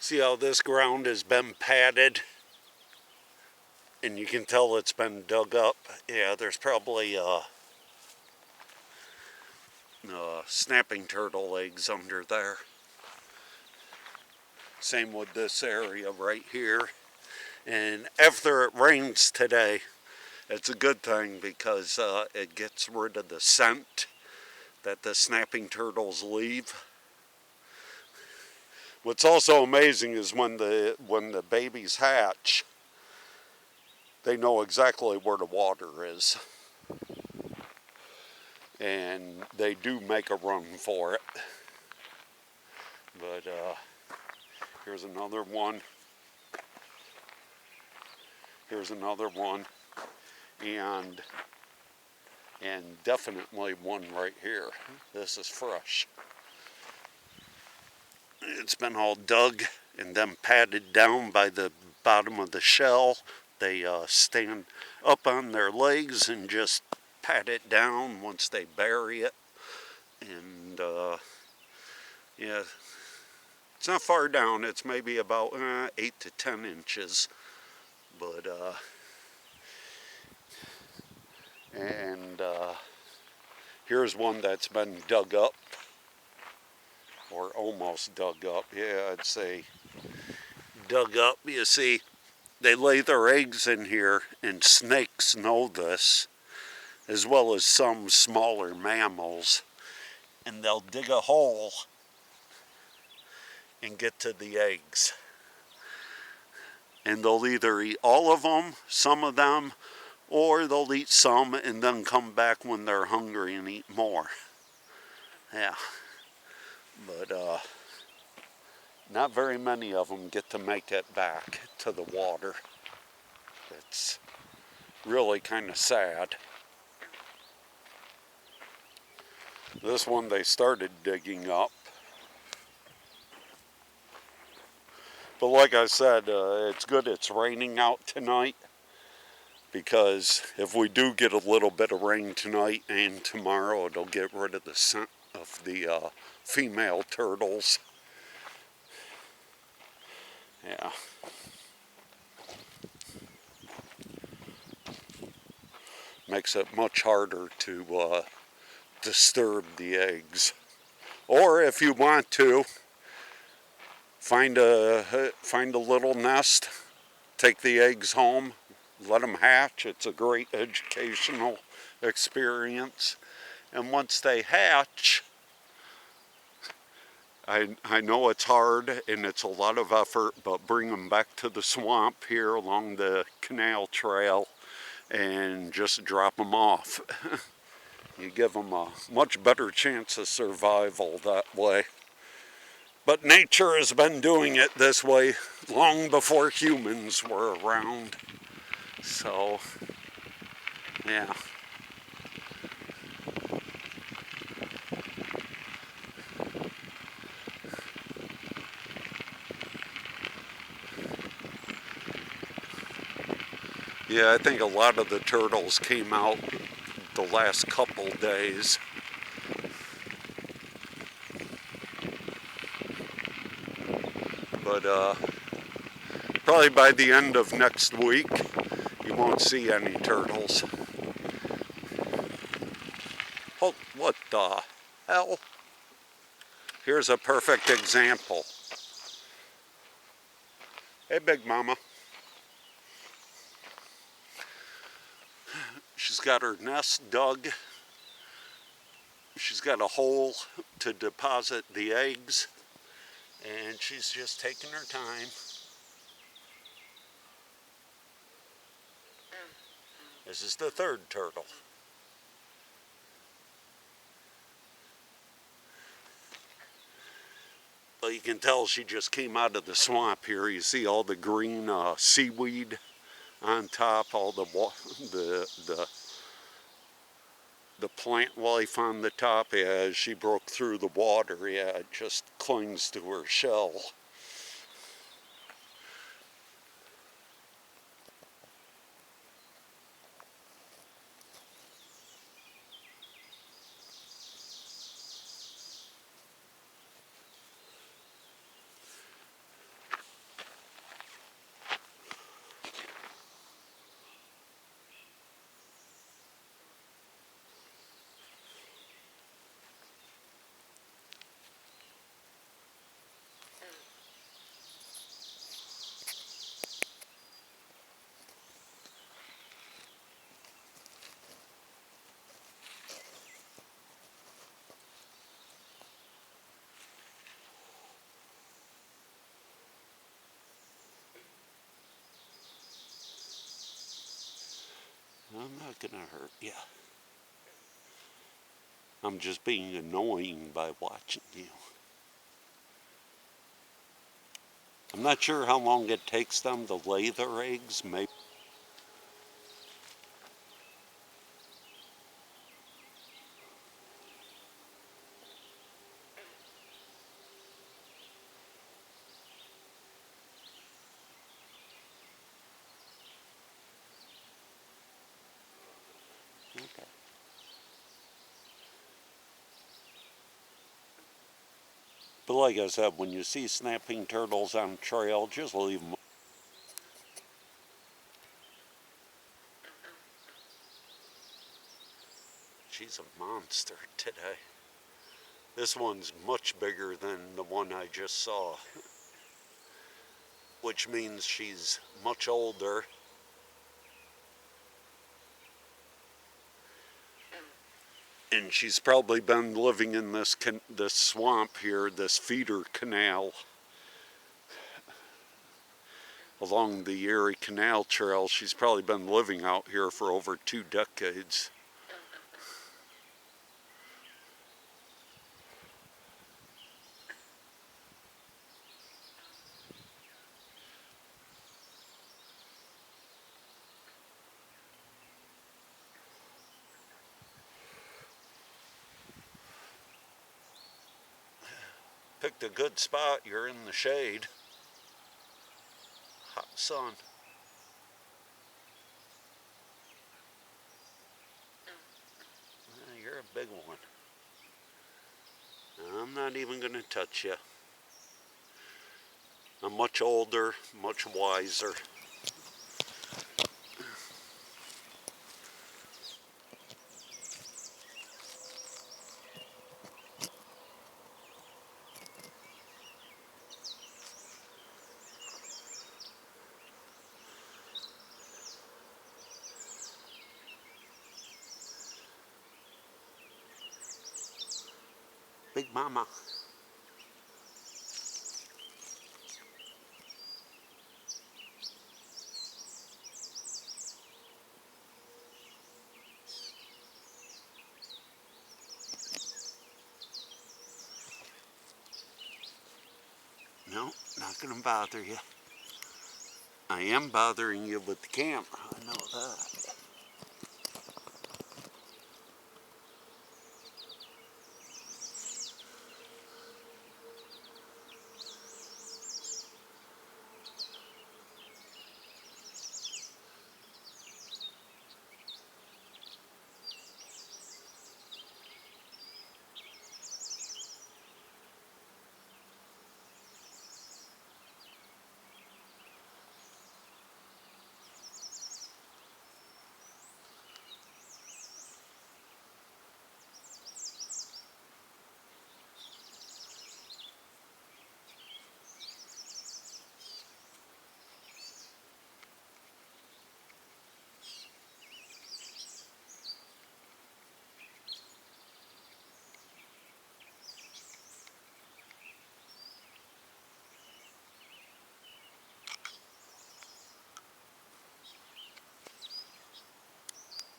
See how this ground has been padded? And you can tell it's been dug up. Yeah, there's probably snapping turtle eggs under there. Same with this area right here. And after it rains today, it's a good thing because it gets rid of the scent that the snapping turtles leave. What's also amazing is when the babies hatch, they know exactly where the water is. And they do make a run for it. But here's another one. Here's another one. And definitely one right here. This is fresh. It's been all dug and then patted down by the bottom of the shell. They stand up on their legs and just pat it down once they bury it. And yeah, it's not far down. It's maybe about 8 to 10 inches. But here's one that's been dug up, or almost dug up. Yeah, I'd say dug up. You see, they lay their eggs in here, and snakes know this, as well as some smaller mammals. And they'll dig a hole and get to the eggs. And they'll either eat all of them, some of them, or they'll eat some and then come back when they're hungry and eat more. Yeah. But not very many of them get to make it back to the water. It's really kind of sad. This one they started digging up. But like I said, it's good it's raining out tonight, because if we do get a little bit of rain tonight and tomorrow, it'll get rid of the scent of the female turtles. Yeah. Makes it much harder to disturb the eggs. Or if you want to, find a little nest, take the eggs home, let them hatch. It's a great educational experience. And once they hatch, I know it's hard and it's a lot of effort, but bring them back to the swamp here along the canal trail and just drop them off. You give them a much better chance of survival that way. But nature has been doing it this way long before humans were around. So, yeah. Yeah, I think a lot of the turtles came out the last couple days. But probably by the end of next week, you won't see any turtles. Oh, what the hell? Here's a perfect example. Hey, Big Mama. She's got her nest dug. She's got a hole to deposit the eggs. And she's just taking her time. This is the third turtle. Well, you can tell she just came out of the swamp here. You see all the green seaweed on top, all the plant life on the top. Yeah, as she broke through the water, yeah, it just clings to her shell. I'm not gonna hurt you. I'm just being annoying by watching you. I'm not sure how long it takes them to lay their eggs. Maybe. Okay. But like I said, when you see snapping turtles on trail, just leave them. She's a monster today. This one's much bigger than the one I just saw, which means she's much older. And she's probably been living in this swamp here, this feeder canal along the Erie Canal trail. She's probably been living out here for over 2 decades. Picked a good spot. You're in the shade. Hot sun. You're a big one. I'm not even going to touch you. I'm much older, much wiser. Big mama. No, not going to bother you. I am bothering you with the camera, I know that.